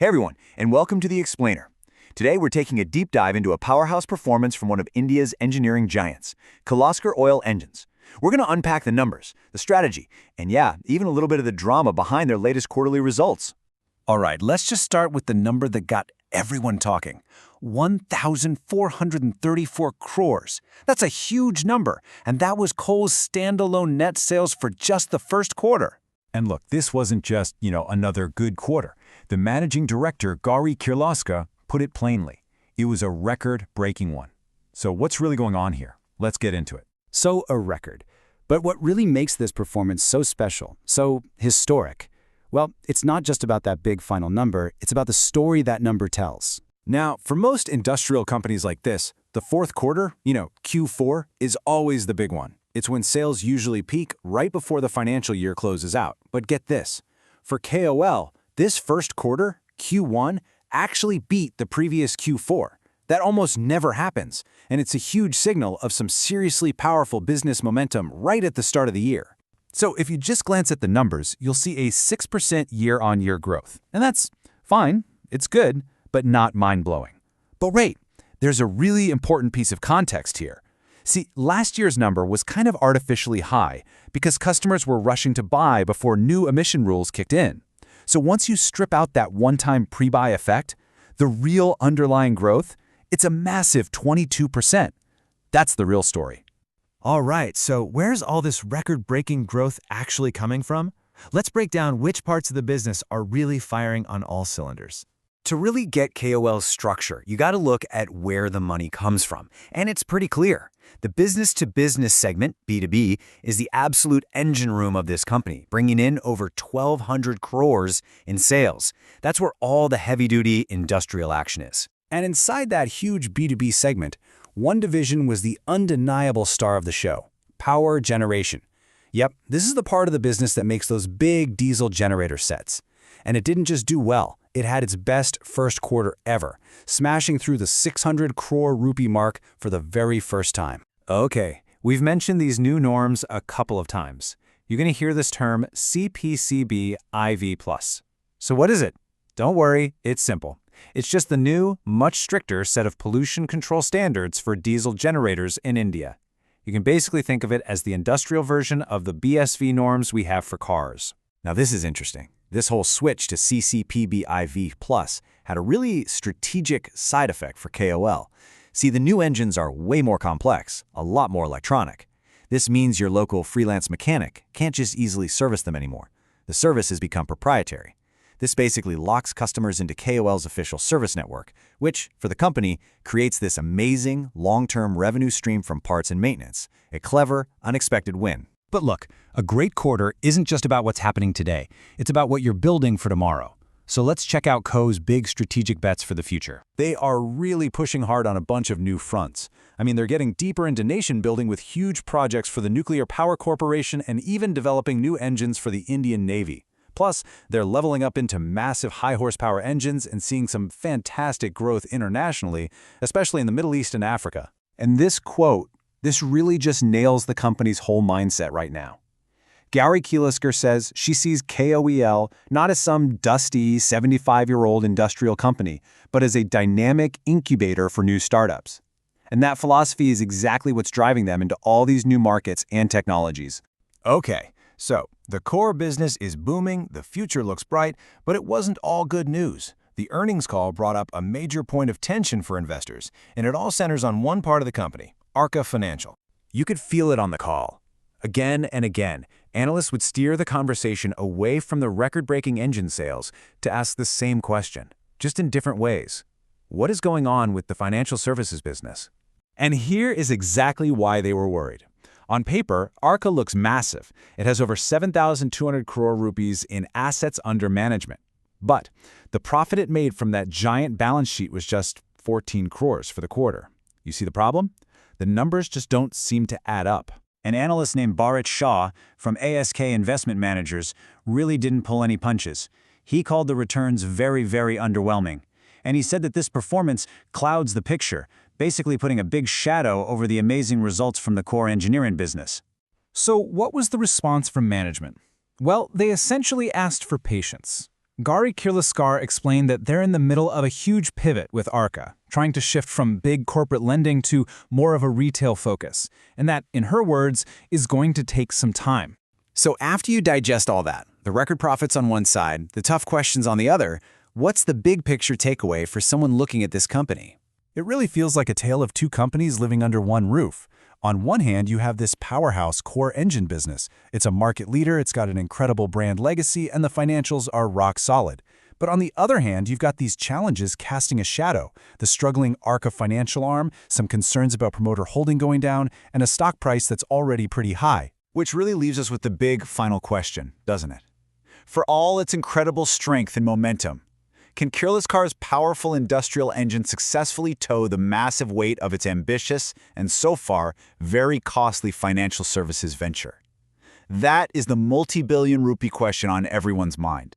Hey everyone, and welcome to The Explainer. Today we're taking a deep dive into a powerhouse performance from one of India's engineering giants, Kirloskar Oil Engines. We're going to unpack the numbers, the strategy, and yeah, even a little bit of the drama behind their latest quarterly results. All right, let's just start with the number that got everyone talking. 1,434 crores. That's a huge number, and that was Coal's standalone net sales for just the first quarter. And look, this wasn't just, another good quarter. The managing director, Gary Kirloskar, put it plainly. It was a record-breaking one. So what's really going on here? Let's get into it. So a record. But what really makes this performance so special, so historic? Well, it's not just about that big final number, it's about the story that number tells. Now, for most industrial companies like this, the fourth quarter, Q4, is always the big one. It's when sales usually peak right before the financial year closes out. But get this, for KOL, this first quarter, Q1, actually beat the previous Q4. That almost never happens, and it's a huge signal of some seriously powerful business momentum right at the start of the year. So if you just glance at the numbers, you'll see a 6% year-on-year growth. And that's fine, it's good, but not mind-blowing. But wait, there's a really important piece of context here. See, last year's number was kind of artificially high because customers were rushing to buy before new emission rules kicked in. So once you strip out that one-time pre-buy effect, the real underlying growth, it's a massive 22%. That's the real story. All right, so where's all this record-breaking growth actually coming from? Let's break down which parts of the business are really firing on all cylinders. To really get KOL's structure, you got to look at where the money comes from. And it's pretty clear. The business-to-business segment, B2B, is the absolute engine room of this company, bringing in over 1,200 crores in sales. That's where all the heavy-duty industrial action is. And inside that huge B2B segment, one division was the undeniable star of the show, power generation. Yep, this is the part of the business that makes those big diesel generator sets. And it didn't just do well, it had its best first quarter ever, smashing through the 600 crore rupee mark for the very first time. Okay, we've mentioned these new norms a couple of times. You're going to hear this term CPCB IV+. So what is it? Don't worry, it's simple. It's just the new, much stricter set of pollution control standards for diesel generators in India. You can basically think of it as the industrial version of the BSV norms we have for cars. Now this is interesting. This whole switch to CCPB IV+ had a really strategic side effect for KOL. See, the new engines are way more complex, a lot more electronic. This means your local freelance mechanic can't just easily service them anymore. The service has become proprietary. This basically locks customers into KOL's official service network, which, for the company, creates this amazing, long-term revenue stream from parts and maintenance. A clever, unexpected win. But look, a great quarter isn't just about what's happening today. It's about what you're building for tomorrow. So let's check out Co's big strategic bets for the future. They are really pushing hard on a bunch of new fronts. I mean, they're getting deeper into nation building with huge projects for the Nuclear Power Corporation and even developing new engines for the Indian Navy. Plus, they're leveling up into massive high-horsepower engines and seeing some fantastic growth internationally, especially in the Middle East and Africa. And this quote, this really just nails the company's whole mindset right now. Gary Kirloskar says she sees KOEL not as some dusty 75-year-old industrial company, but as a dynamic incubator for new startups. And that philosophy is exactly what's driving them into all these new markets and technologies. Okay, so the core business is booming, the future looks bright, but it wasn't all good news. The earnings call brought up a major point of tension for investors, and it all centers on one part of the company, Arca Financial. You could feel it on the call. Again and again, analysts would steer the conversation away from the record-breaking engine sales to ask the same question, just in different ways. What is going on with the financial services business? And here is exactly why they were worried. On paper, Arca looks massive. It has over 7,200 crore rupees in assets under management. But the profit it made from that giant balance sheet was just 14 crores for the quarter. You see the problem? The numbers just don't seem to add up. An analyst named Bharat Shah from ASK Investment Managers really didn't pull any punches. He called the returns very, very underwhelming. And he said that this performance clouds the picture, basically putting a big shadow over the amazing results from the core engineering business. So what was the response from management? Well, they essentially asked for patience. Gary Kirloskar explained that they're in the middle of a huge pivot with Arca, trying to shift from big corporate lending to more of a retail focus, and that, in her words, is going to take some time. So after you digest all that, the record profits on one side, the tough questions on the other, what's the big picture takeaway for someone looking at this company? It really feels like a tale of two companies living under one roof. On one hand, you have this powerhouse core engine business. It's a market leader, it's got an incredible brand legacy, and the financials are rock solid. But on the other hand, you've got these challenges casting a shadow, the struggling Arca financial arm, some concerns about promoter holding going down, and a stock price that's already pretty high. Which really leaves us with the big final question, doesn't it? For all its incredible strength and momentum, can Kirloskar's powerful industrial engine successfully tow the massive weight of its ambitious and so far very costly financial services venture? That is the multi-billion rupee question on everyone's mind.